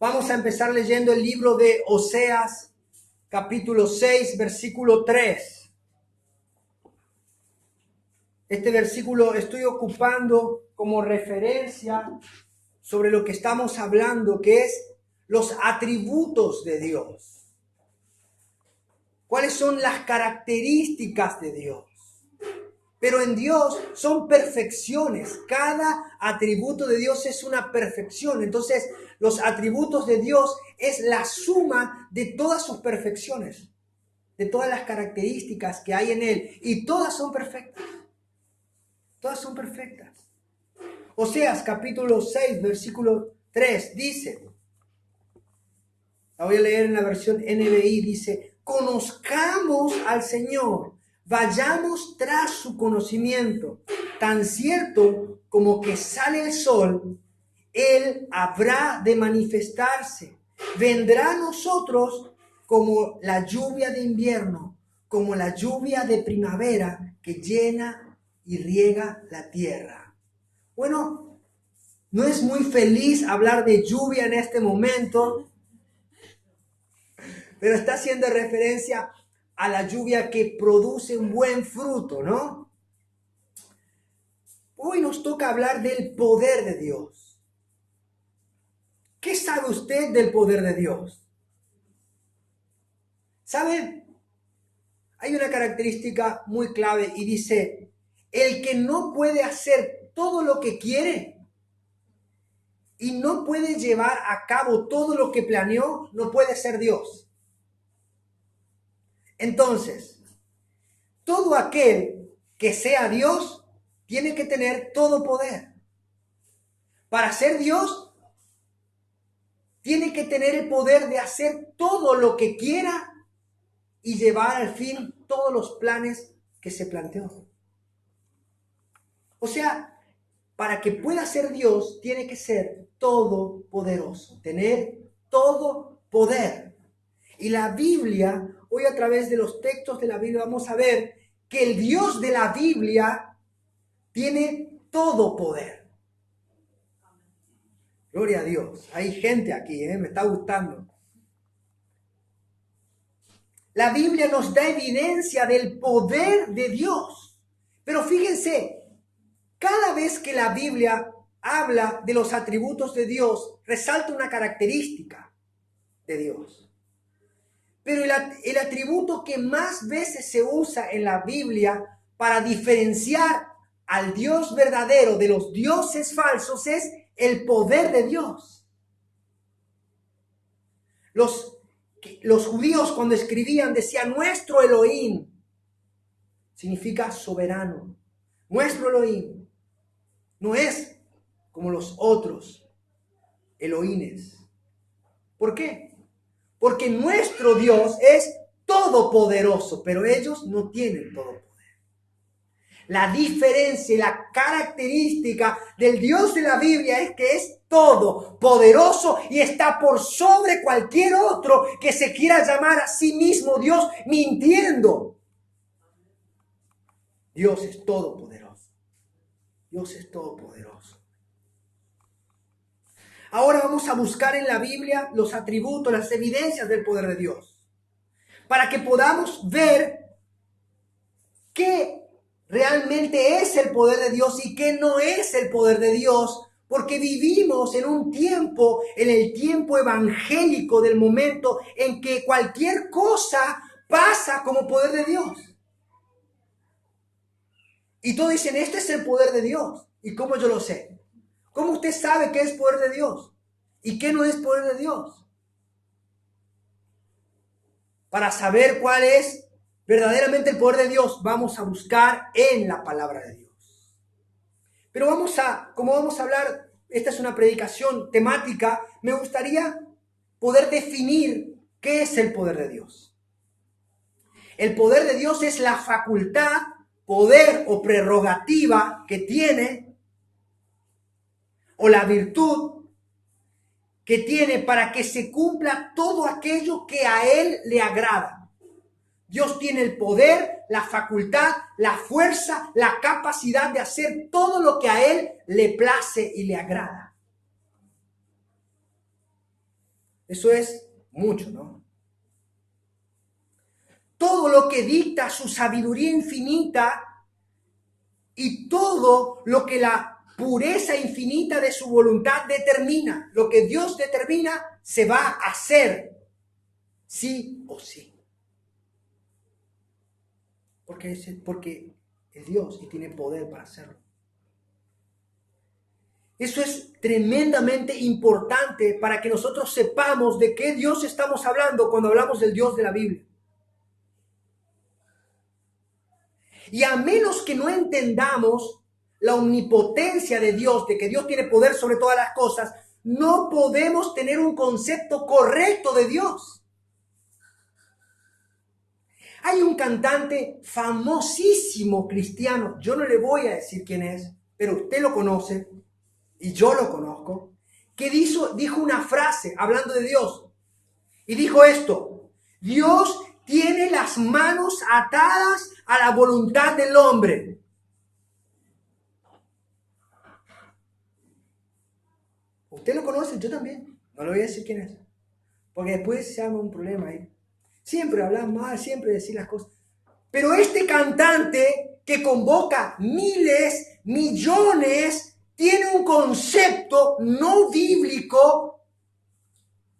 Vamos a empezar leyendo el libro de Oseas, capítulo 6, versículo 3. Este versículo estoy ocupando como referencia sobre lo que estamos hablando, que es los atributos de Dios. ¿Cuáles son las características de Dios? Pero en Dios son perfecciones. Cada atributo de Dios es una perfección. Entonces, los atributos de Dios es la suma de todas sus perfecciones, de todas las características que hay en Él. Y todas son perfectas. Todas son perfectas. Oseas capítulo 6, versículo 3 dice, la voy a leer en la versión NBI, dice, conozcamos al Señor, vayamos tras su conocimiento, tan cierto como que sale el sol, Él habrá de manifestarse, vendrá a nosotros como la lluvia de invierno, como la lluvia de primavera que llena y riega la tierra. Bueno, no es muy feliz hablar de lluvia en este momento, pero está haciendo referencia a la lluvia que produce un buen fruto, ¿no? Hoy nos toca hablar del poder de Dios. ¿Qué sabe usted del poder de Dios? ¿Sabe? Hay una característica muy clave y dice, el que no puede hacer todo lo que quiere y no puede llevar a cabo todo lo que planeó, no puede ser Dios. Entonces, todo aquel que sea Dios tiene que tener todo poder. Para ser Dios, tiene que tener el poder de hacer todo lo que quiera y llevar al fin todos los planes que se planteó. O sea, para que pueda ser Dios, tiene que ser todopoderoso, tener todo poder. Y la Biblia, hoy a través de los textos de la Biblia vamos a ver que el Dios de la Biblia tiene todo poder. Gloria a Dios. Hay gente aquí, me está gustando. La Biblia nos da evidencia del poder de Dios. Pero fíjense, cada vez que la Biblia habla de los atributos de Dios, resalta una característica de Dios. Pero el atributo que más veces se usa en la Biblia para diferenciar al Dios verdadero de los dioses falsos es el poder de Dios. Los judíos cuando escribían decían nuestro Elohim, significa soberano. Nuestro Elohim no es como los otros Elohines. ¿Por qué? Porque nuestro Dios es todopoderoso, pero ellos no tienen todo poder. La diferencia y la característica del Dios de la Biblia es que es todopoderoso y está por sobre cualquier otro que se quiera llamar a sí mismo Dios mintiendo. Dios es todopoderoso. Dios es todopoderoso. Ahora vamos a buscar en la Biblia los atributos, las evidencias del poder de Dios, para que podamos ver qué realmente es el poder de Dios y qué no es el poder de Dios, porque vivimos en un tiempo, en el tiempo evangélico del momento en que cualquier cosa pasa como poder de Dios. Y todos dicen, este es el poder de Dios. ¿Y cómo yo lo sé? ¿Cómo usted sabe qué es poder de Dios y qué no es poder de Dios? Para saber cuál es verdaderamente el poder de Dios, vamos a buscar en la palabra de Dios. Pero como vamos a hablar, esta es una predicación temática, me gustaría poder definir qué es el poder de Dios. El poder de Dios es la facultad, poder o prerrogativa que tiene, o la virtud que tiene para que se cumpla todo aquello que a Él le agrada. Dios tiene el poder, la facultad, la fuerza, la capacidad de hacer todo lo que a Él le place y le agrada. Eso es mucho, ¿no? Todo lo que dicta su sabiduría infinita y todo lo que la pureza infinita de su voluntad determina. Lo que Dios determina se va a hacer, sí o sí. Porque es Dios y tiene poder para hacerlo. Eso es tremendamente importante para que nosotros sepamos de qué Dios estamos hablando cuando hablamos del Dios de la Biblia. Y a menos que no entendamos la omnipotencia de Dios, de que Dios tiene poder sobre todas las cosas, no podemos tener un concepto correcto de Dios. Hay un cantante famosísimo cristiano, yo no le voy a decir quién es, pero usted lo conoce y yo lo conozco, que dijo una frase hablando de Dios y dijo esto: Dios tiene las manos atadas a la voluntad del hombre. Usted lo conoce, yo también. No le voy a decir quién es, porque después se arma un problema ahí. Siempre hablar mal, siempre decir las cosas. Pero este cantante que convoca miles, millones, tiene un concepto no bíblico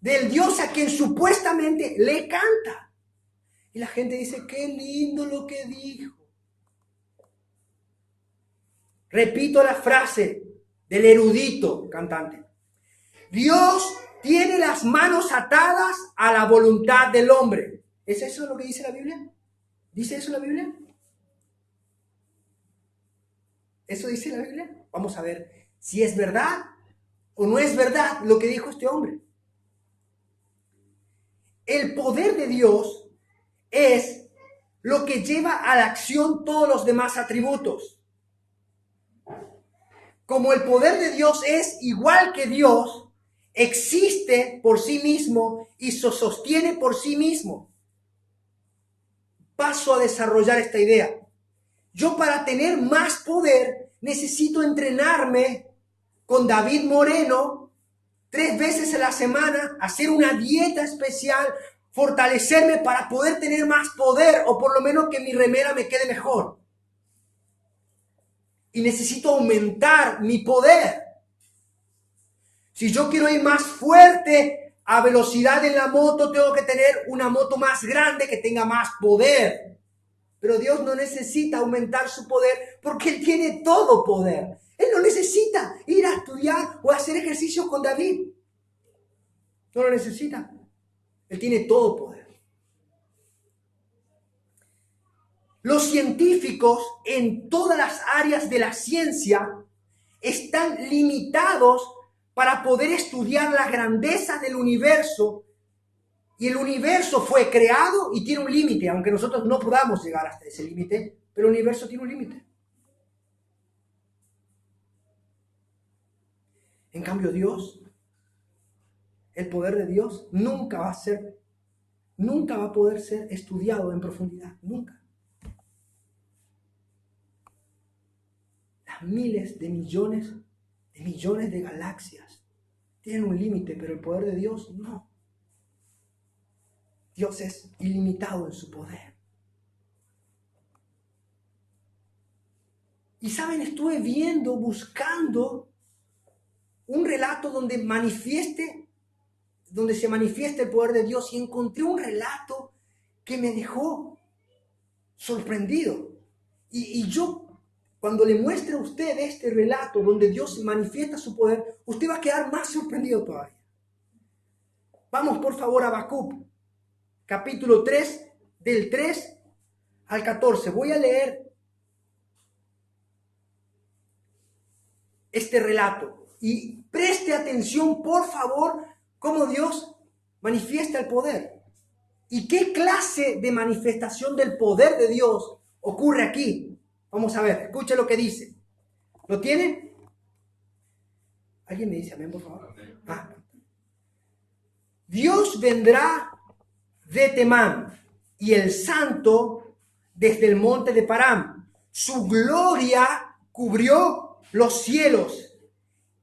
del Dios a quien supuestamente le canta. Y la gente dice, qué lindo lo que dijo. Repito la frase del erudito cantante. Dios tiene las manos atadas a la voluntad del hombre. ¿Es eso lo que dice la Biblia? ¿Dice eso la Biblia? ¿Eso dice la Biblia? Vamos a ver si es verdad o no es verdad lo que dijo este hombre. El poder de Dios es lo que lleva a la acción todos los demás atributos. Como el poder de Dios es igual que Dios, existe por sí mismo y se sostiene por sí mismo. Paso a desarrollar esta idea. Yo, para tener más poder, necesito entrenarme con David Moreno 3 veces a la semana, hacer una dieta especial, fortalecerme para poder tener más poder, o por lo menos que mi remera me quede mejor. Y necesito aumentar mi poder. Si yo quiero ir más fuerte a velocidad en la moto, tengo que tener una moto más grande que tenga más poder. Pero Dios no necesita aumentar su poder porque Él tiene todo poder. Él no necesita ir a estudiar o hacer ejercicios con David. No lo necesita. Él tiene todo poder. Los científicos en todas las áreas de la ciencia están limitados para poder estudiar la grandeza del universo. Y el universo fue creado y tiene un límite, aunque nosotros no podamos llegar hasta ese límite, pero el universo tiene un límite. En cambio, Dios, el poder de Dios nunca va a poder ser estudiado en profundidad, nunca. Las miles de millones de galaxias tienen un límite, pero el poder de Dios no. Dios es ilimitado en su poder. Y saben, estuve buscando un relato donde se manifieste el poder de Dios, y encontré un relato que me dejó sorprendido. Y yo, cuando le muestre a usted este relato donde Dios manifiesta su poder, usted va a quedar más sorprendido todavía. Vamos por favor a Habacuc, capítulo 3, del 3 al 14. Voy a leer este relato y preste atención, por favor, cómo Dios manifiesta el poder y qué clase de manifestación del poder de Dios ocurre aquí. Vamos a ver, escuche lo que dice. ¿Lo tiene? ¿Alguien me dice amén, por favor? Dios vendrá de Temán y el santo desde el monte de Param. Su gloria cubrió los cielos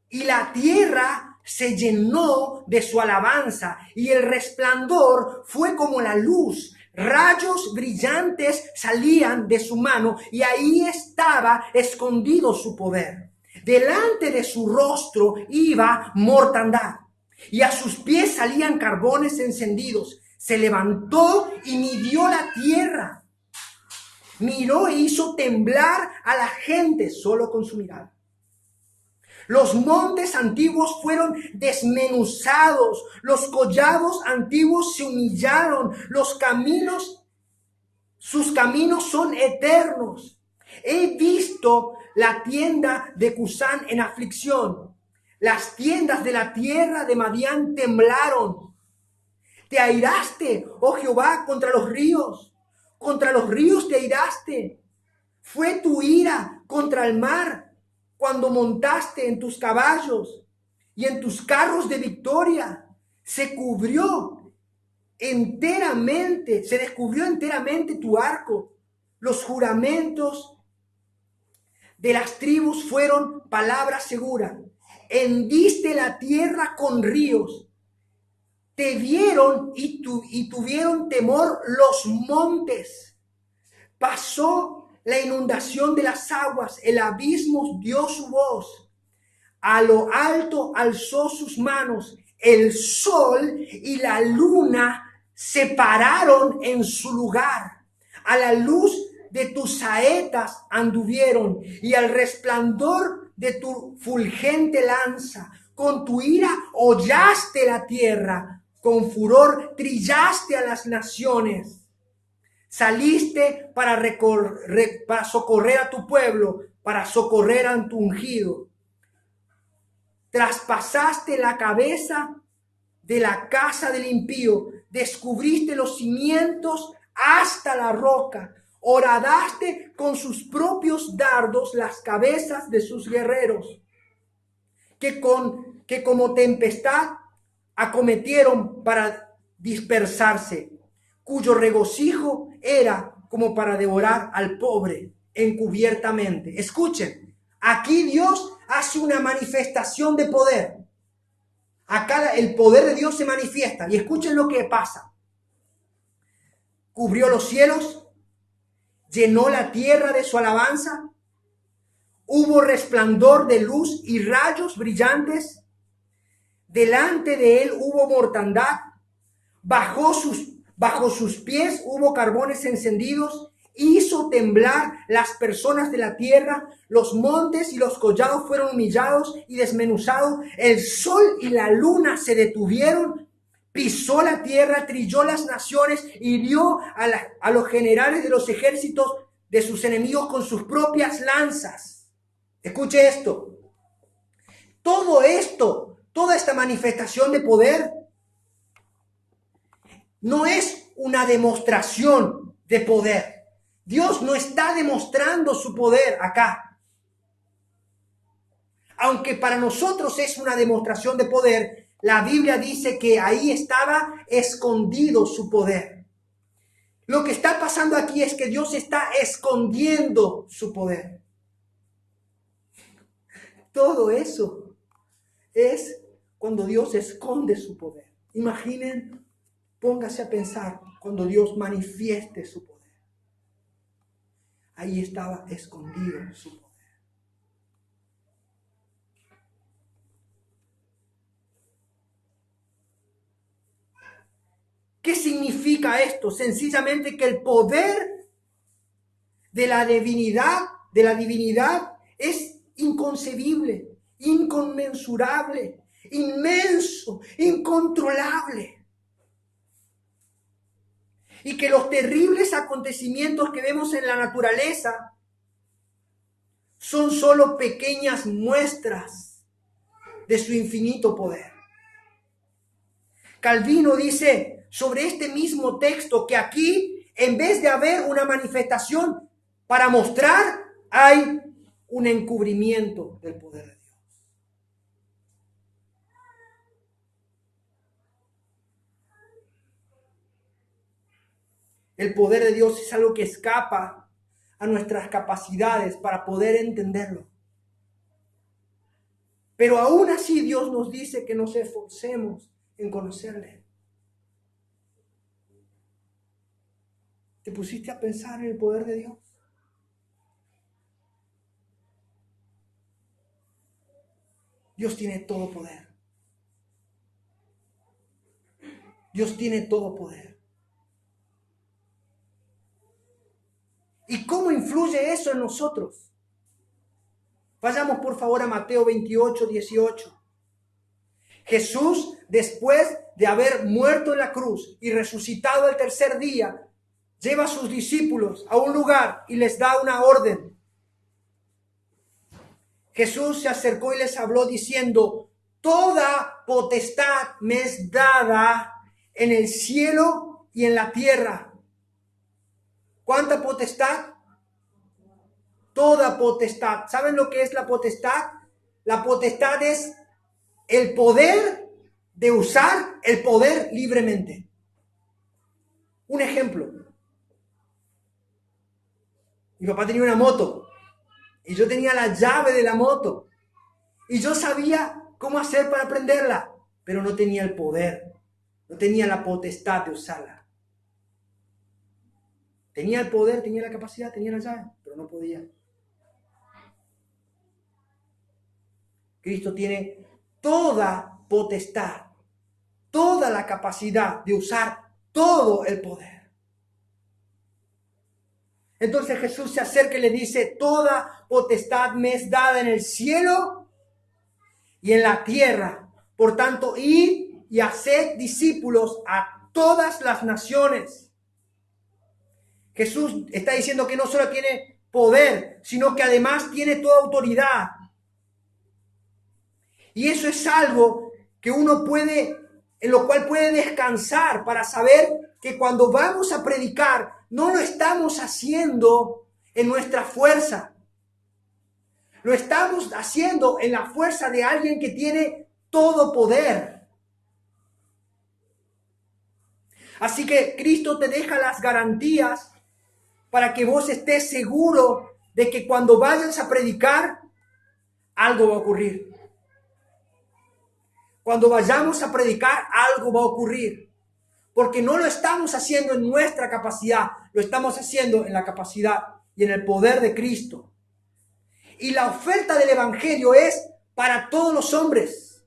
y la tierra se llenó de su alabanza y el resplandor fue como la luz. Rayos brillantes salían de su mano y ahí estaba escondido su poder. Delante de su rostro iba mortandad y a sus pies salían carbones encendidos. Se levantó y midió la tierra. Miró e hizo temblar a la gente solo con su mirada. Los montes antiguos fueron desmenuzados, los collados antiguos se humillaron, sus caminos son eternos. He visto la tienda de Cusán en aflicción. Las tiendas de la tierra de Madián temblaron. Te airaste, oh Jehová, contra los ríos te airaste. Fue tu ira contra el mar cuando montaste en tus caballos y en tus carros de victoria. Se descubrió enteramente tu arco. Los juramentos de las tribus fueron palabra segura. Hendiste la tierra con ríos. Te vieron y tuvieron temor los montes. Pasó la inundación de las aguas, el abismo dio su voz. A lo alto alzó sus manos. El sol y la luna se pararon en su lugar. A la luz de tus saetas anduvieron y al resplandor de tu fulgente lanza. Con tu ira hollaste la tierra. Con furor trillaste a las naciones. Saliste para socorrer a tu pueblo, para socorrer a tu ungido. Traspasaste la cabeza de la casa del impío, descubriste los cimientos hasta la roca. Horadaste con sus propios dardos las cabezas de sus guerreros, que como tempestad acometieron para dispersarse, cuyo regocijo era como para devorar al pobre encubiertamente. Escuchen, aquí Dios hace una manifestación de poder. Acá el poder de Dios se manifiesta y escuchen lo que pasa. Cubrió los cielos, llenó la tierra de su alabanza, hubo resplandor de luz y rayos brillantes. Delante de él hubo mortandad, bajo sus pies hubo carbones encendidos, hizo temblar las personas de la tierra, los montes y los collados fueron humillados y desmenuzados, el sol y la luna se detuvieron, pisó la tierra, trilló las naciones, hirió a los generales de los ejércitos de sus enemigos con sus propias lanzas. Escuche esto. Todo esto, toda esta manifestación de poder no es una demostración de poder. Dios no está demostrando su poder acá. Aunque para nosotros es una demostración de poder, la Biblia dice que ahí estaba escondido su poder. Lo que está pasando aquí es que Dios está escondiendo su poder. Todo eso es cuando Dios esconde su poder. Imaginen, póngase a pensar cuando Dios manifieste su poder. Ahí estaba escondido su poder. ¿Qué significa esto? Sencillamente que el poder de la divinidad es inconcebible, inconmensurable, inmenso, incontrolable. Y que los terribles acontecimientos que vemos en la naturaleza son solo pequeñas muestras de su infinito poder. Calvino dice sobre este mismo texto que aquí, en vez de haber una manifestación para mostrar, hay un encubrimiento del poder de Dios. El poder de Dios es algo que escapa a nuestras capacidades para poder entenderlo. Pero aún así Dios nos dice que nos esforcemos en conocerle. ¿Te pusiste a pensar en el poder de Dios? Dios tiene todo poder. Dios tiene todo poder. ¿Y cómo influye eso en nosotros? Vayamos por favor a Mateo 28, 18. Jesús, después de haber muerto en la cruz y resucitado el tercer día, lleva a sus discípulos a un lugar y les da una orden. Jesús se acercó y les habló diciendo: toda potestad me es dada en el cielo y en la tierra. ¿Cuánta potestad? Toda potestad. ¿Saben lo que es la potestad? La potestad es el poder de usar el poder libremente. Un ejemplo. Mi papá tenía una moto y yo tenía la llave de la moto y yo sabía cómo hacer para prenderla, pero no tenía el poder, no tenía la potestad de usarla. Tenía el poder, tenía la capacidad, tenía la llave, pero no podía. Cristo tiene toda potestad, toda la capacidad de usar todo el poder. Entonces Jesús se acerca y le dice: toda potestad me es dada en el cielo y en la tierra. Por tanto, id y haced discípulos a todas las naciones. Jesús está diciendo que no solo tiene poder, sino que además tiene toda autoridad. Y eso es algo que uno puede, en lo cual puede descansar para saber que cuando vamos a predicar, no lo estamos haciendo en nuestra fuerza. Lo estamos haciendo en la fuerza de alguien que tiene todo poder. Así que Cristo te deja las garantías para que vos estés seguro de que cuando vayas a predicar, algo va a ocurrir. Cuando vayamos a predicar, algo va a ocurrir. Porque no lo estamos haciendo en nuestra capacidad, lo estamos haciendo en la capacidad y en el poder de Cristo. Y la oferta del Evangelio es para todos los hombres.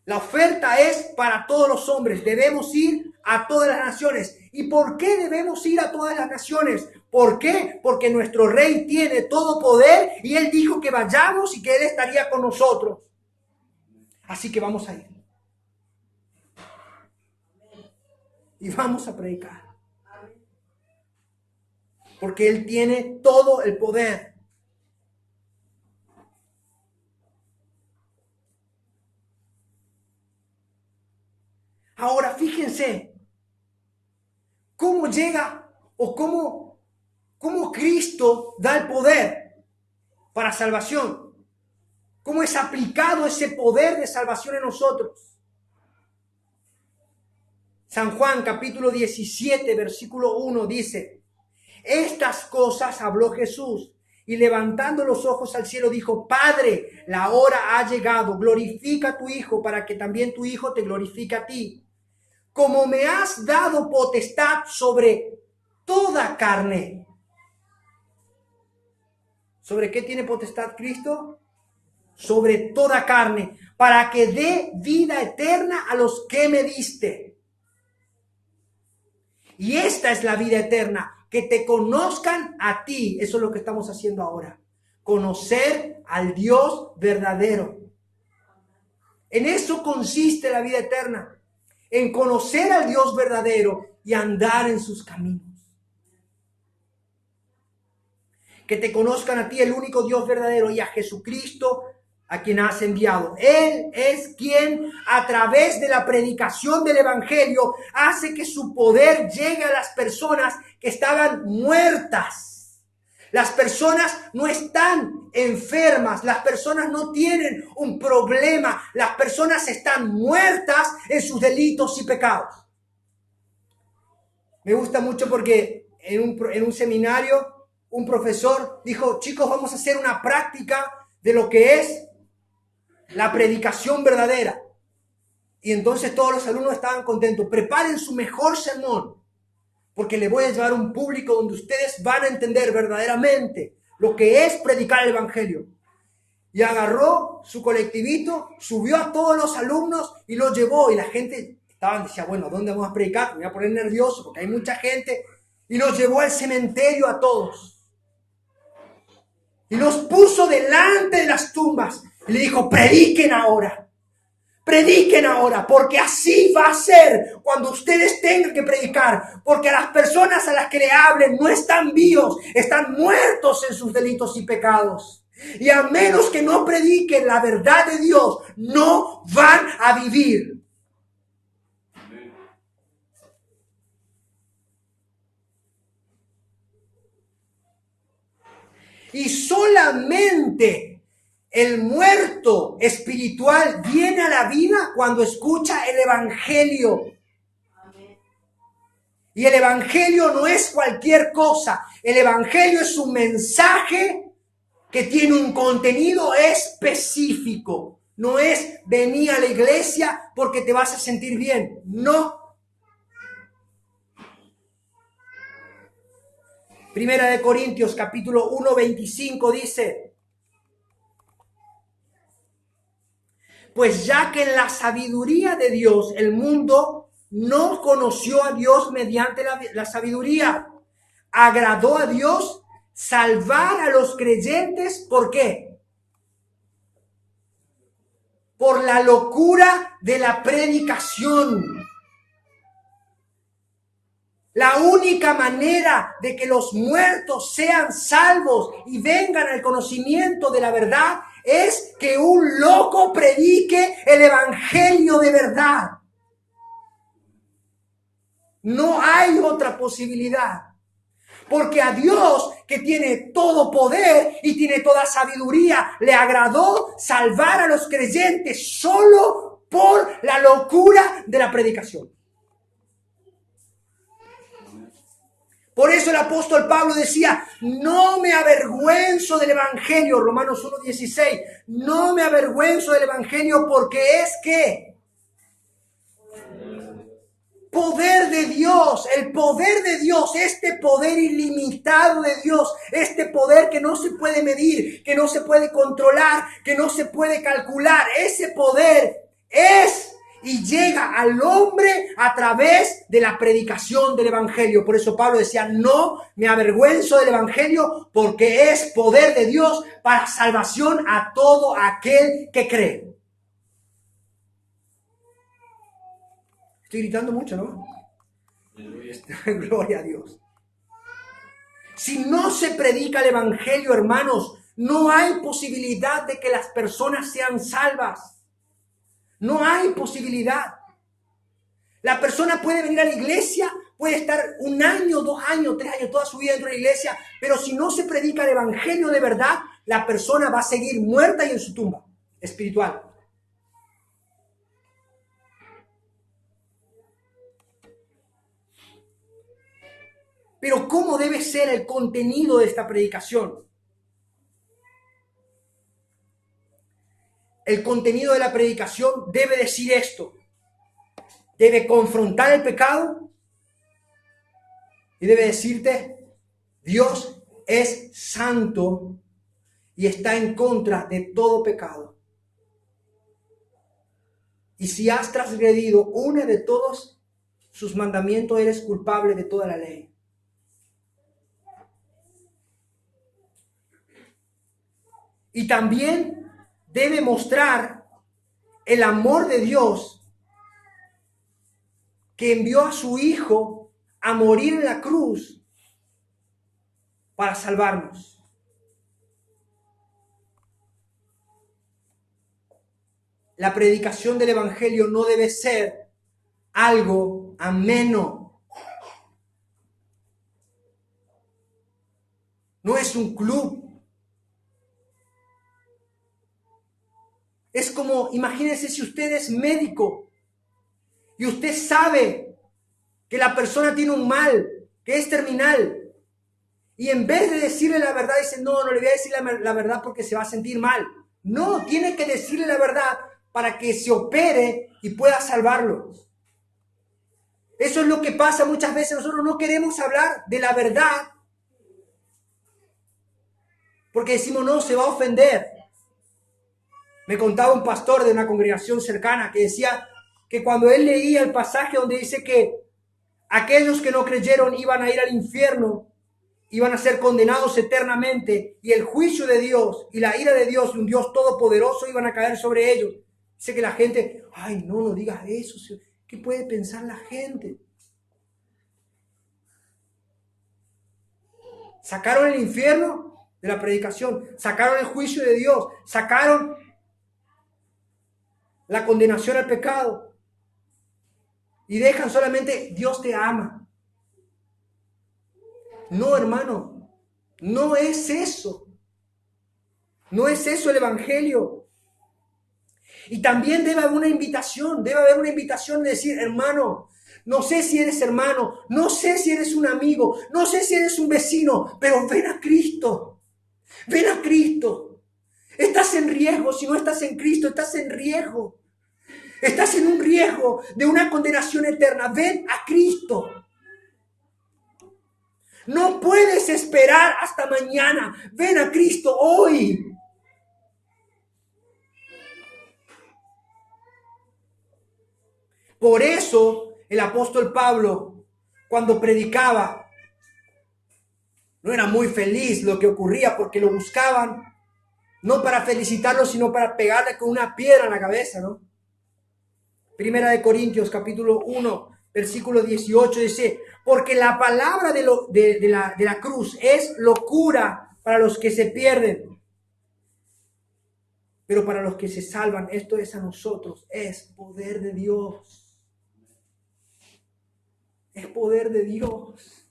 La oferta es para todos los hombres. Debemos ir a todas las naciones. ¿Y por qué debemos ir a todas las naciones? ¿Por qué? Porque nuestro Rey tiene todo poder y Él dijo que vayamos y que Él estaría con nosotros. Así que vamos a ir. Y vamos a predicar. Porque Él tiene todo el poder. Ahora fíjense cómo llega o cómo Cristo da el poder para salvación. Cómo es aplicado ese poder de salvación en nosotros. San Juan capítulo 17 versículo 1 dice: estas cosas habló Jesús y levantando los ojos al cielo dijo: Padre, la hora ha llegado, glorifica a tu Hijo para que también tu Hijo te glorifique a ti. Como me has dado potestad sobre toda carne. ¿Sobre qué tiene potestad Cristo? Sobre toda carne, para que dé vida eterna a los que me diste. Y esta es la vida eterna, que te conozcan a ti. Eso es lo que estamos haciendo ahora. Conocer al Dios verdadero. En eso consiste la vida eterna. En conocer al Dios verdadero y andar en sus caminos. Que te conozcan a ti, el único Dios verdadero, y a Jesucristo, a quien has enviado. Él es quien, a través de la predicación del Evangelio, hace que su poder llegue a las personas que estaban muertas. Las personas no están enfermas, las personas no tienen un problema, las personas están muertas en sus delitos y pecados. Me gusta mucho porque en un seminario un profesor dijo: chicos, vamos a hacer una práctica de lo que es la predicación verdadera. Y entonces todos los alumnos estaban contentos. Preparen su mejor sermón, porque le voy a llevar a un público donde ustedes van a entender verdaderamente lo que es predicar el evangelio. Y agarró su colectivito, subió a todos los alumnos y lo llevó. Y la gente decía, bueno, ¿dónde vamos a predicar? Me voy a poner nervioso porque hay mucha gente. Y los llevó al cementerio a todos. Y los puso delante de las tumbas. Y le dijo, prediquen ahora. Prediquen ahora, porque así va a ser cuando ustedes tengan que predicar. Porque a las personas a las que le hablen no están vivos, están muertos en sus delitos y pecados. Y a menos que no prediquen la verdad de Dios, no van a vivir. Y solamente el muerto espiritual viene a la vida cuando escucha el evangelio. Y el evangelio no es cualquier cosa. El evangelio es un mensaje que tiene un contenido específico. No es venir a la iglesia porque te vas a sentir bien. No. Primera de Corintios, capítulo 1, 25 dice: pues ya que en la sabiduría de Dios el mundo no conoció a Dios mediante la sabiduría, agradó a Dios salvar a los creyentes. ¿Por qué? Por la locura de la predicación. La única manera de que los muertos sean salvos y vengan al conocimiento de la verdad es que un loco predique el evangelio de verdad. No hay otra posibilidad. Porque a Dios, que tiene todo poder y tiene toda sabiduría, le agradó salvar a los creyentes solo por la locura de la predicación. Por eso el apóstol Pablo decía, no me avergüenzo del evangelio, Romanos 1:16, no me avergüenzo del evangelio porque es que poder de Dios, el poder de Dios, este poder ilimitado de Dios, este poder que no se puede medir, que no se puede controlar, que no se puede calcular, ese poder es y llega al hombre a través de la predicación del evangelio. Por eso Pablo decía, no me avergüenzo del evangelio porque es poder de Dios para salvación a todo aquel que cree. Estoy gritando mucho, ¿no? Gloria a Dios. Si no se predica el evangelio, hermanos, no hay posibilidad de que las personas sean salvas. No hay posibilidad. La persona puede venir a la iglesia, puede estar 1 año, 2 años, 3 años, toda su vida dentro de la iglesia, pero si no se predica el evangelio de verdad, la persona va a seguir muerta y en su tumba espiritual. Pero ¿cómo debe ser el contenido de esta predicación? El contenido de la predicación debe decir esto. Debe confrontar el pecado y debe decirte, Dios es santo y está en contra de todo pecado. Y si has transgredido uno de todos sus mandamientos, eres culpable de toda la ley. Y también debe mostrar el amor de Dios que envió a su Hijo a morir en la cruz para salvarnos. La predicación del Evangelio no debe ser algo ameno. No es un club. Es como, imagínense si usted es médico y usted sabe que la persona tiene un mal, que es terminal, Y en vez de decirle la verdad, dice, no, no le voy a decir la verdad porque se va a sentir mal. No, tiene que decirle la verdad para que se opere y pueda salvarlo. Eso es lo que pasa muchas veces. Nosotros no queremos hablar de la verdad porque decimos, no, se va a ofender. Me contaba un pastor de una congregación cercana que decía que cuando él leía el pasaje donde dice que aquellos que no creyeron iban a ir al infierno, iban a ser condenados eternamente, y el juicio de Dios y la ira de Dios, un Dios todopoderoso, iban a caer sobre ellos. Dice que la gente, ay, no, no digas eso, ¿qué puede pensar la gente? Sacaron el infierno de la predicación, sacaron el juicio de Dios, sacaron la condenación al pecado y dejan solamente Dios te ama. No, hermano, no es eso. No es eso el evangelio. Y también debe haber una invitación de decir, hermano, no sé si eres hermano, no sé si eres un amigo, no sé si eres un vecino, pero ven a Cristo. Ven a Cristo. Estás en riesgo, si no estás en Cristo, estás en riesgo. Estás en un riesgo de una condenación eterna. Ven a Cristo. No puedes esperar hasta mañana. Ven a Cristo hoy. Por eso el apóstol Pablo, cuando predicaba, no era muy feliz lo que ocurría porque lo buscaban, no para felicitarlo, sino para pegarle con una piedra en la cabeza, ¿no? Primera de Corintios, capítulo 1, versículo 18, dice, porque la palabra de la cruz es locura para los que se pierden, pero para los que se salvan, esto es a nosotros, es poder de Dios. Es poder de Dios.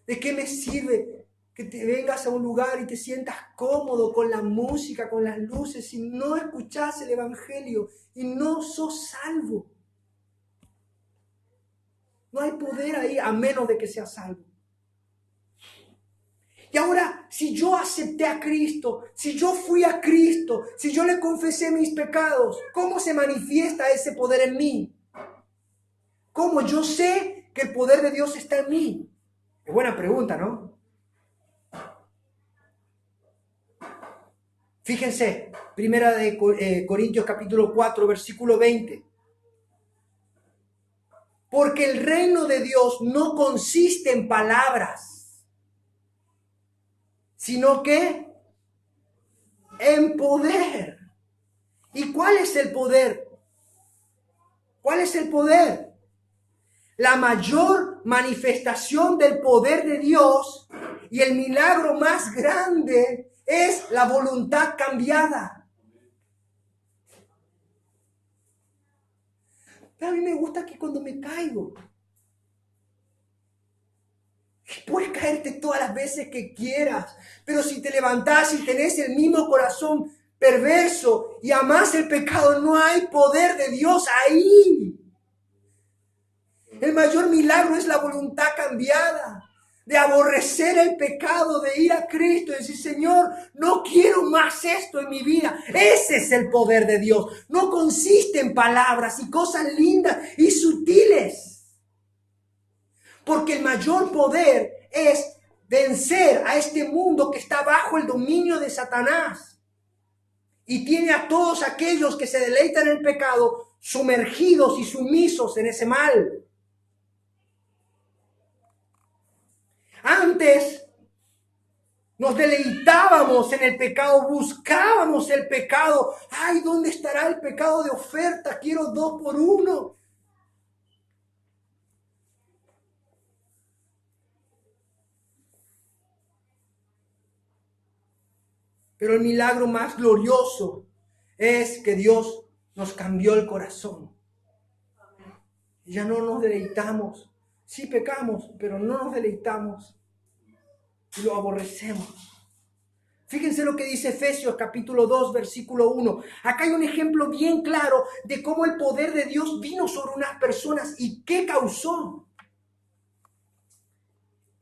¿De qué me sirve que te vengas a un lugar y te sientas cómodo con la música, con las luces, si no escuchas el evangelio y no sos salvo? No hay poder ahí a menos de que seas salvo. Y ahora, si yo acepté a Cristo, si yo fui a Cristo, si yo le confesé mis pecados, ¿cómo se manifiesta ese poder en mí? ¿Cómo yo sé que el poder de Dios está en mí? Es buena pregunta, ¿no? Fíjense, primera de Corintios capítulo 4, versículo 20. Porque el reino de Dios no consiste en palabras, sino que en poder. ¿Y cuál es el poder? ¿Cuál es el poder? La mayor manifestación del poder de Dios y el milagro más grande es la voluntad cambiada. A mí me gusta que cuando me caigo, puedes caerte todas las veces que quieras, pero si te levantás y tenés el mismo corazón perverso y amás el pecado, no hay poder de Dios ahí. El mayor milagro es la voluntad cambiada, de aborrecer el pecado, de ir a Cristo y decir, Señor, no quiero más esto en mi vida. Ese es el poder de Dios. No consiste en palabras y cosas lindas y sutiles. Porque el mayor poder es vencer a este mundo que está bajo el dominio de Satanás. Y tiene a todos aquellos que se deleitan en el pecado sumergidos y sumisos en ese mal. Antes nos deleitábamos en el pecado, buscábamos el pecado. Ay, ¿dónde estará el pecado de oferta? Quiero 2 por 1. Pero el milagro más glorioso es que Dios nos cambió el corazón. Y ya no nos deleitamos. Sí pecamos, pero no nos deleitamos y lo aborrecemos. Fíjense lo que dice Efesios capítulo 2, versículo 1. Acá hay un ejemplo bien claro de cómo el poder de Dios vino sobre unas personas y qué causó.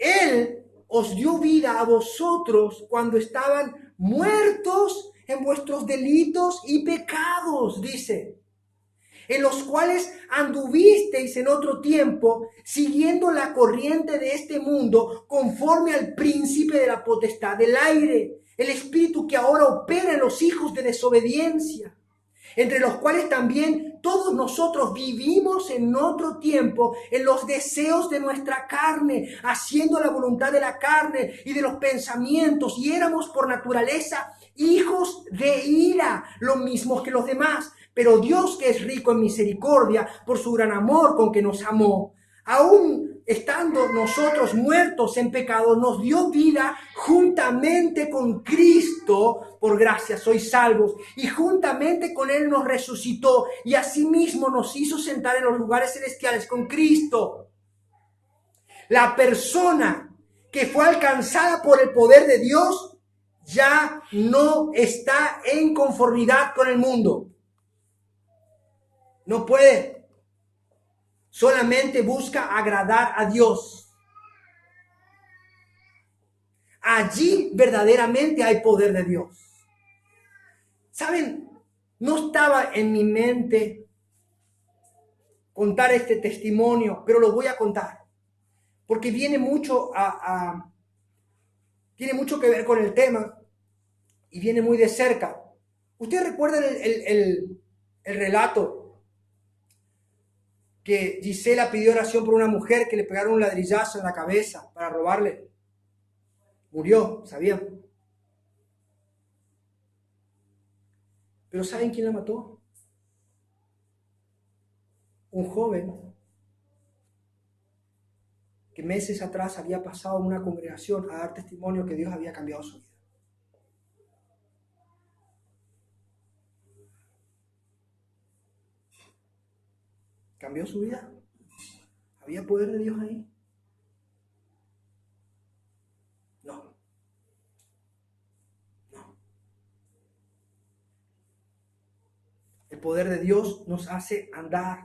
Él os dio vida a vosotros cuando estaban muertos en vuestros delitos y pecados, dice, en los cuales anduvisteis en otro tiempo, siguiendo la corriente de este mundo, conforme al príncipe de la potestad del aire, el espíritu que ahora opera en los hijos de desobediencia, entre los cuales también todos nosotros vivimos en otro tiempo en los deseos de nuestra carne, haciendo la voluntad de la carne y de los pensamientos, y éramos por naturaleza hijos de ira, lo mismo que los demás. Pero Dios, que es rico en misericordia, por su gran amor con que nos amó, aún estando nosotros muertos en pecado, nos dio vida juntamente con Cristo. Por gracia sois salvos, y juntamente con Él nos resucitó, y asimismo nos hizo sentar en los lugares celestiales con Cristo. La persona que fue alcanzada por el poder de Dios ya no está en conformidad con el mundo. No puede. Solamente busca agradar a Dios. Allí verdaderamente hay poder de Dios. ¿Saben? No estaba en mi mente contar este testimonio, pero lo voy a contar. Porque viene mucho tiene mucho que ver con el tema y viene muy de cerca. ¿Ustedes recuerdan el relato que Gisela pidió oración por una mujer que le pegaron un ladrillazo en la cabeza para robarle? Murió, ¿sabían? Pero ¿saben quién la mató? Un joven que meses atrás había pasado en una congregación a dar testimonio que Dios había cambiado su vida. ¿Cambió su vida? ¿Había poder de Dios ahí? No. No. El poder de Dios nos hace andar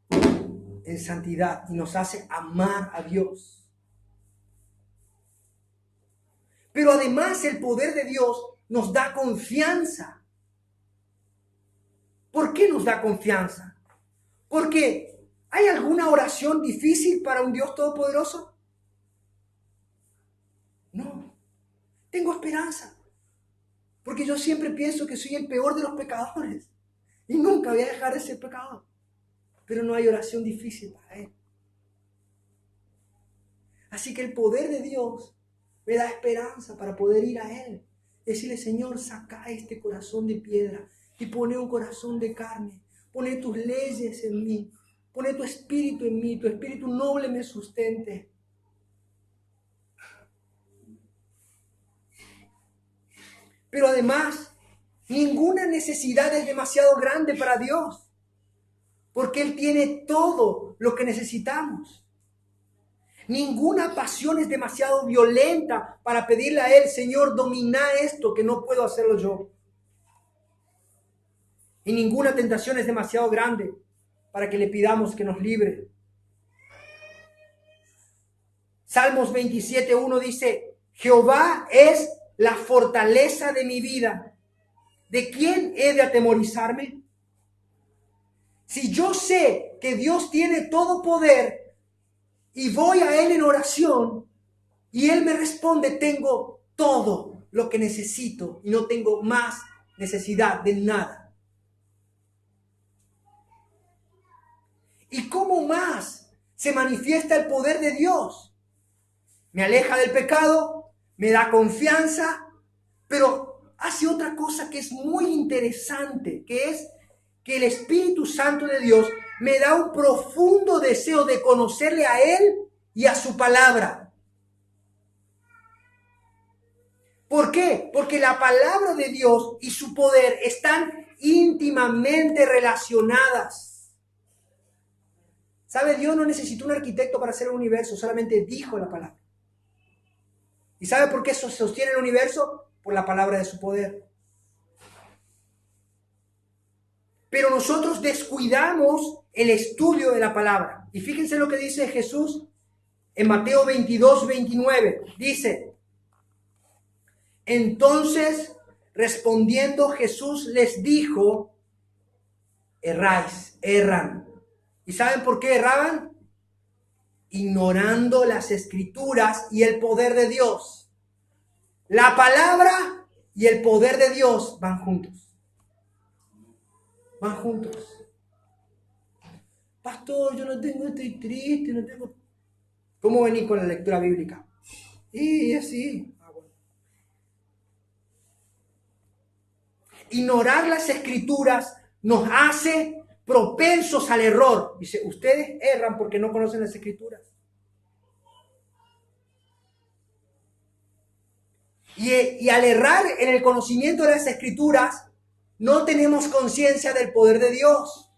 en santidad y nos hace amar a Dios. Pero además el poder de Dios nos da confianza. ¿Por qué nos da confianza? Porque ¿hay alguna oración difícil para un Dios todopoderoso? No. Tengo esperanza. Porque yo siempre pienso que soy el peor de los pecadores. Y nunca voy a dejar de ser pecador. Pero no hay oración difícil para Él. Así que el poder de Dios me da esperanza para poder ir a Él. Decirle, Señor, saca este corazón de piedra y pone un corazón de carne. Pone tus leyes en mí. Pone tu espíritu en mí. Tu espíritu noble me sustente. Pero además, ninguna necesidad es demasiado grande para Dios. Porque Él tiene todo lo que necesitamos. Ninguna pasión es demasiado violenta para pedirle a Él, Señor, domina esto que no puedo hacerlo yo. Y ninguna tentación es demasiado grande para que le pidamos que nos libre. Salmos 27:1 dice, Jehová es la fortaleza de mi vida. ¿De quién he de atemorizarme? Si yo sé que Dios tiene todo poder y voy a Él en oración y Él me responde, tengo todo lo que necesito y no tengo más necesidad de nada. ¿Y cómo más se manifiesta el poder de Dios? Me aleja del pecado, me da confianza, pero hace otra cosa que es muy interesante, que es que el Espíritu Santo de Dios me da un profundo deseo de conocerle a Él y a su palabra. ¿Por qué? Porque la palabra de Dios y su poder están íntimamente relacionadas. ¿Sabe? Dios no necesitó un arquitecto para hacer el universo, solamente dijo la palabra. ¿Y sabe por qué eso sostiene el universo? Por la palabra de su poder. Pero nosotros descuidamos el estudio de la palabra. Y fíjense lo que dice Jesús En Mateo 22, 29 dice: entonces respondiendo Jesús les dijo: erran. ¿Y saben por qué erraban? Ignorando las escrituras y el poder de Dios. La palabra y el poder de Dios van juntos. Van juntos. Pastor, yo no tengo, estoy triste, no tengo... ¿Cómo venís con la lectura bíblica? Y así. Bueno. Ignorar las escrituras nos hace propensos al error. Dice, ustedes erran porque no conocen las escrituras. Y al errar en el conocimiento de las escrituras, no tenemos conciencia del poder de Dios.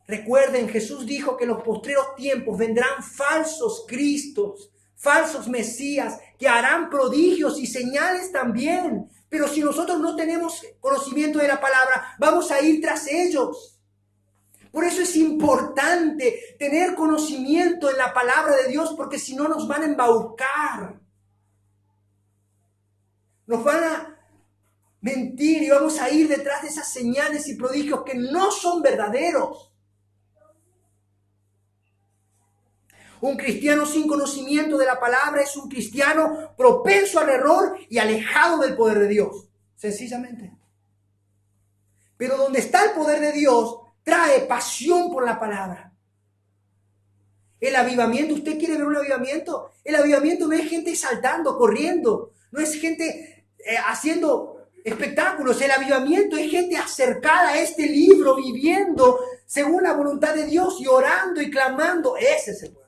Recuerden, Jesús dijo que en los postreros tiempos vendrán falsos cristos, falsos mesías, que harán prodigios y señales también. Pero si nosotros no tenemos conocimiento de la palabra, vamos a ir tras ellos. Por eso es importante tener conocimiento en la palabra de Dios, porque si no nos van a embaucar. Nos van a mentir y vamos a ir detrás de esas señales y prodigios que no son verdaderos. Un cristiano sin conocimiento de la palabra es un cristiano propenso al error y alejado del poder de Dios. Sencillamente. Pero donde está el poder de Dios, trae pasión por la palabra. El avivamiento, ¿usted quiere ver un avivamiento? El avivamiento no es gente saltando, corriendo. No es gente haciendo espectáculos. El avivamiento es gente acercada a este libro, viviendo según la voluntad de Dios y orando y clamando. Ese es el poder.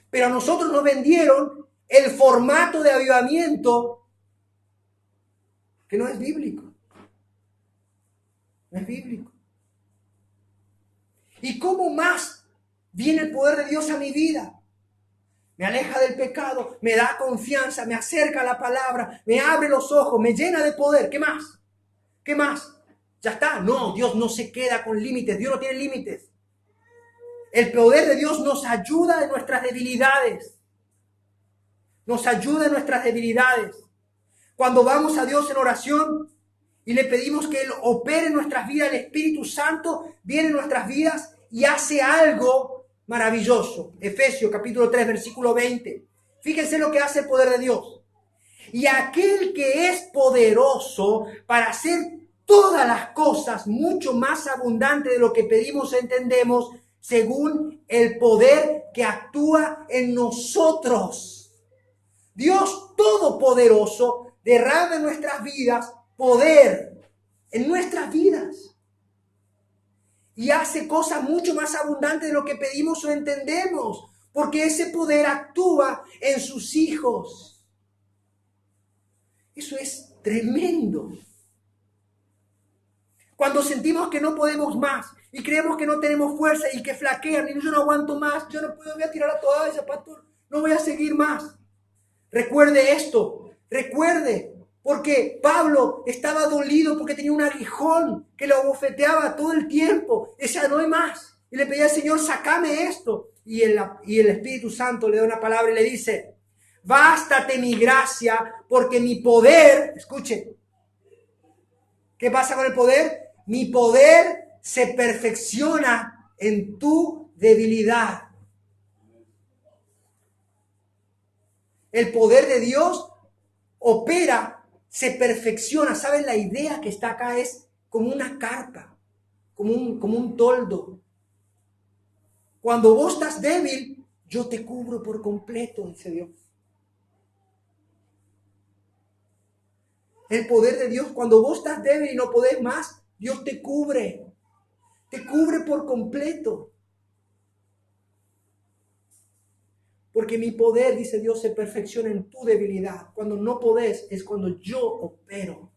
Pero a nosotros nos vendieron el formato de avivamiento que no es bíblico. No es bíblico. ¿Y cómo más viene el poder de Dios a mi vida? Me aleja del pecado, me da confianza, me acerca a la palabra, me abre los ojos, me llena de poder. ¿Qué más? ¿Qué más? Ya está. No, Dios no se queda con límites. Dios no tiene límites. El poder de Dios nos ayuda en nuestras debilidades. Nos ayuda en nuestras debilidades. Cuando vamos a Dios en oración y le pedimos que Él opere en nuestras vidas, el Espíritu Santo viene en nuestras vidas y hace algo maravilloso. Efesios capítulo 3, versículo 20. Fíjense lo que hace el poder de Dios. Y aquel que es poderoso para hacer todas las cosas mucho más abundante de lo que pedimos o entendemos, según el poder que actúa en nosotros. Dios Todopoderoso derrama en nuestras vidas poder, en nuestras vidas. Y hace cosas mucho más abundantes de lo que pedimos o entendemos, porque ese poder actúa en sus hijos. Eso es tremendo. Cuando sentimos que no podemos más y creemos que no tenemos fuerza y que flaquean y yo no aguanto más, yo no puedo, voy a tirar la toalla, pastor, no voy a seguir más. Recuerde esto, recuerde, porque Pablo estaba dolido porque tenía un aguijón que lo bofeteaba todo el tiempo. Decía, no hay más. Y le pedía al Señor, sácame esto. Y el Espíritu Santo le da una palabra y le dice, bástate mi gracia porque mi poder, escuche, ¿qué pasa con el poder? Mi poder se perfecciona en tu debilidad. El poder de Dios opera, se perfecciona. ¿Saben? La idea que está acá es como una carpa, como un toldo. Cuando vos estás débil, yo te cubro por completo, dice Dios. El poder de Dios, cuando vos estás débil y no podés más, Dios te cubre por completo. Porque mi poder, dice Dios, se perfecciona en tu debilidad. Cuando no podés, es cuando yo opero.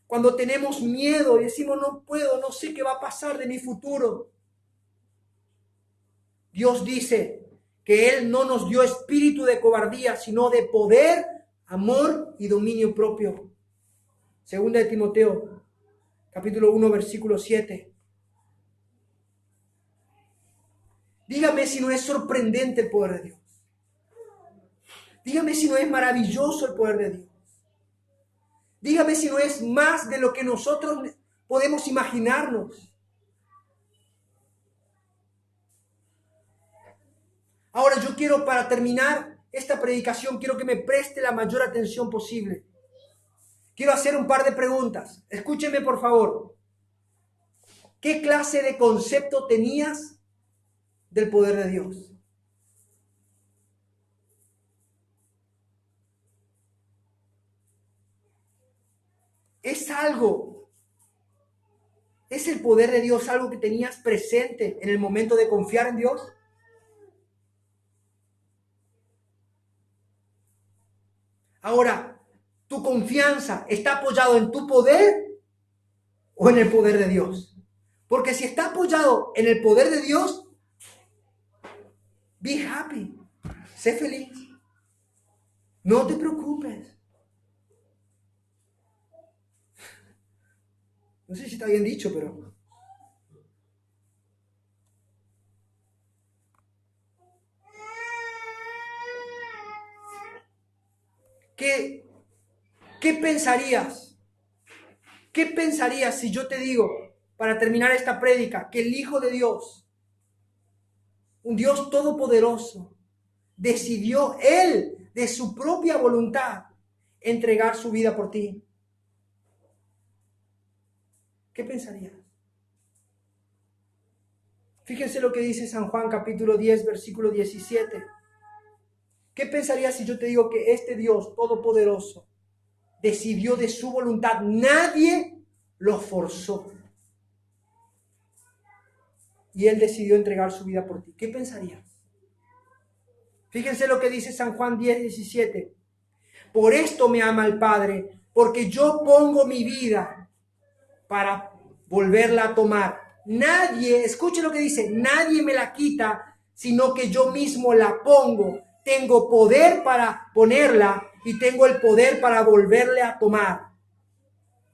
Cuando tenemos miedo y decimos, no puedo, no sé qué va a pasar de mi futuro. Dios dice que Él no nos dio espíritu de cobardía, sino de poder, amor y dominio propio. Segunda de Timoteo capítulo 1, versículo 7. Dígame si no es sorprendente el poder de Dios. Dígame si no es maravilloso el poder de Dios. Dígame si no es más de lo que nosotros podemos imaginarnos. Ahora yo quiero, para terminar esta predicación, quiero que me preste la mayor atención posible. Quiero hacer un par de preguntas. Escúcheme, por favor. ¿Qué clase de concepto tenías del poder de Dios? ¿Es el poder de Dios algo que tenías presente en el momento de confiar en Dios? Ahora, ¿tu confianza está apoyado en tu poder o en el poder de Dios? Porque si está apoyado en el poder de Dios, be happy, sé feliz, no te preocupes. No sé si está bien dicho, pero... ¿Qué pensarías? ¿Qué pensarías si yo te digo, para terminar esta prédica, que el Hijo de Dios, un Dios todopoderoso, decidió Él, de su propia voluntad, entregar su vida por ti? ¿Qué pensarías? Fíjense lo que dice San Juan capítulo 10, versículo 17. ¿Qué pensarías si yo te digo que este Dios todopoderoso decidió de su voluntad? Nadie lo forzó. Y Él decidió entregar su vida por ti. ¿Qué pensarías? Fíjense lo que dice San Juan 10, 17. Por esto me ama el Padre, porque yo pongo mi vida para volverla a tomar. Nadie, escuche lo que dice, nadie me la quita, sino que yo mismo la pongo. Tengo poder para ponerla y tengo el poder para volverle a tomar.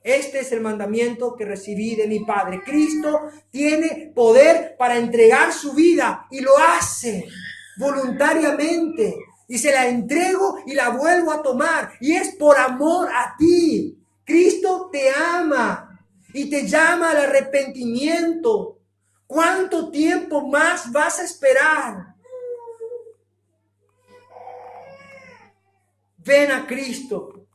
Este es el mandamiento que recibí de mi Padre. Cristo tiene poder para entregar su vida y lo hace voluntariamente. Y se la entrego y la vuelvo a tomar. Y es por amor a ti. Cristo te ama y te llama al arrepentimiento. ¿Cuánto tiempo más vas a esperar? Ven a Cristo.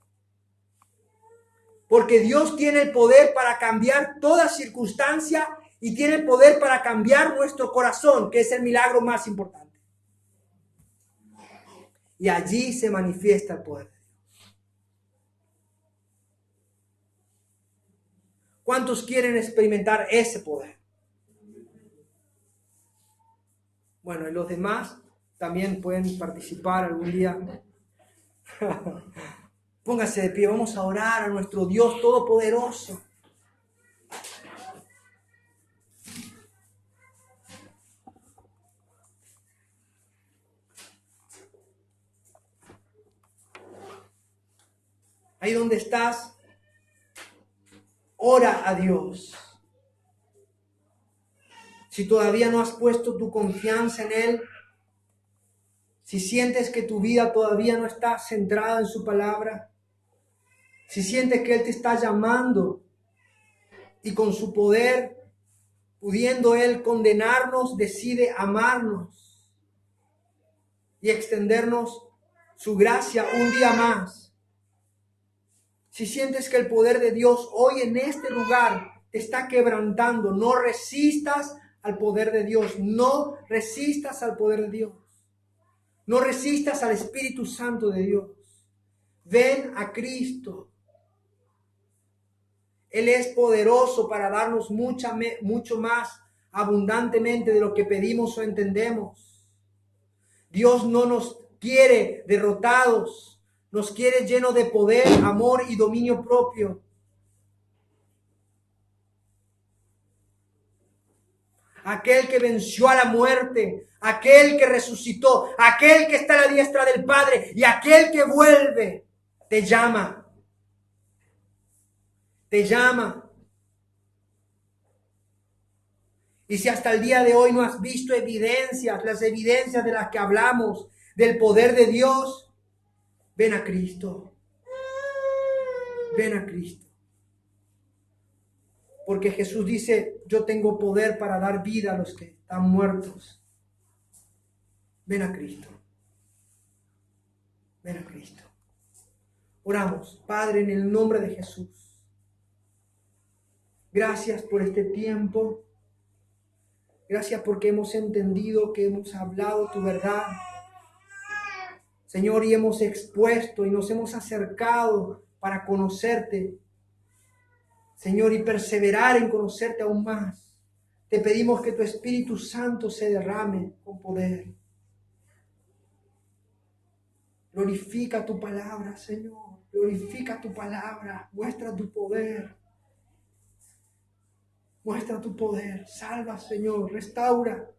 Porque Dios tiene el poder para cambiar toda circunstancia y tiene el poder para cambiar nuestro corazón, que es el milagro más importante. Y allí se manifiesta el poder de Dios. ¿Cuántos quieren experimentar ese poder? Bueno, y los demás también pueden participar algún día. Póngase de pie, vamos a orar a nuestro Dios todopoderoso. Ahí donde estás, ora a Dios. Si todavía no has puesto tu confianza en Él, si sientes que tu vida todavía no está centrada en su palabra, si sientes que Él te está llamando y con su poder, pudiendo Él condenarnos, decide amarnos y extendernos su gracia un día más. Si sientes que el poder de Dios hoy en este lugar te está quebrantando, no resistas al poder de Dios, no resistas al poder de Dios, no resistas al Espíritu Santo de Dios. Ven a Cristo. Él es poderoso para darnos mucho más abundantemente de lo que pedimos o entendemos. Dios no nos quiere derrotados, nos quiere llenos de poder, amor y dominio propio. Aquel que venció a la muerte, aquel que resucitó, aquel que está a la diestra del Padre y aquel que vuelve, te llama. Te llama. Y si hasta el día de hoy no has visto evidencias, las evidencias de las que hablamos, del poder de Dios, ven a Cristo. Ven a Cristo. Porque Jesús dice, yo tengo poder para dar vida a los que están muertos. Ven a Cristo. Ven a Cristo. Oramos, Padre, en el nombre de Jesús. Gracias por este tiempo. Gracias porque hemos entendido, que hemos hablado tu verdad. Señor, y hemos expuesto y nos hemos acercado para conocerte. Señor, y perseverar en conocerte aún más. Te pedimos que tu Espíritu Santo se derrame con poder. Glorifica tu palabra, Señor. Glorifica tu palabra. Muestra tu poder. Muestra tu poder. Salva, Señor. Restaura.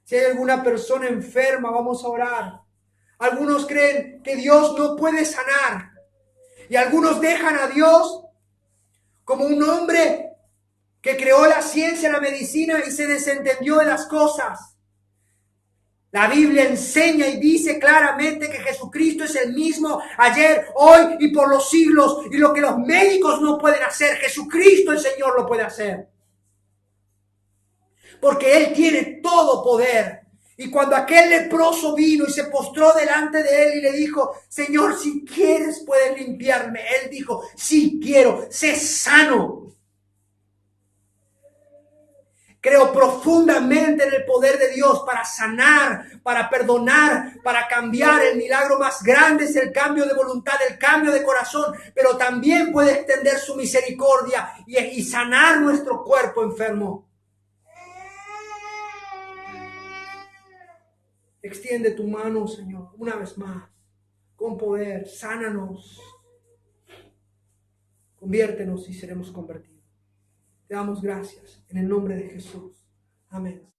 Si hay alguna persona enferma, vamos a orar. Algunos creen que Dios no puede sanar. Y algunos dejan a Dios como un hombre que creó la ciencia, la medicina y se desentendió de las cosas. La Biblia enseña y dice claramente que Jesucristo es el mismo ayer, hoy y por los siglos. Y lo que los médicos no pueden hacer, Jesucristo el Señor lo puede hacer. Porque Él tiene todo poder. Y cuando aquel leproso vino y se postró delante de Él y le dijo, Señor, si quieres puedes limpiarme. Él dijo, sí quiero, sé sano. Creo profundamente en el poder de Dios para sanar, para perdonar, para cambiar. El milagro más grande es el cambio de voluntad, el cambio de corazón, pero también puede extender su misericordia y sanar nuestro cuerpo enfermo. Extiende tu mano, Señor, una vez más, con poder, sánanos, conviértenos y seremos convertidos. Te damos gracias en el nombre de Jesús. Amén.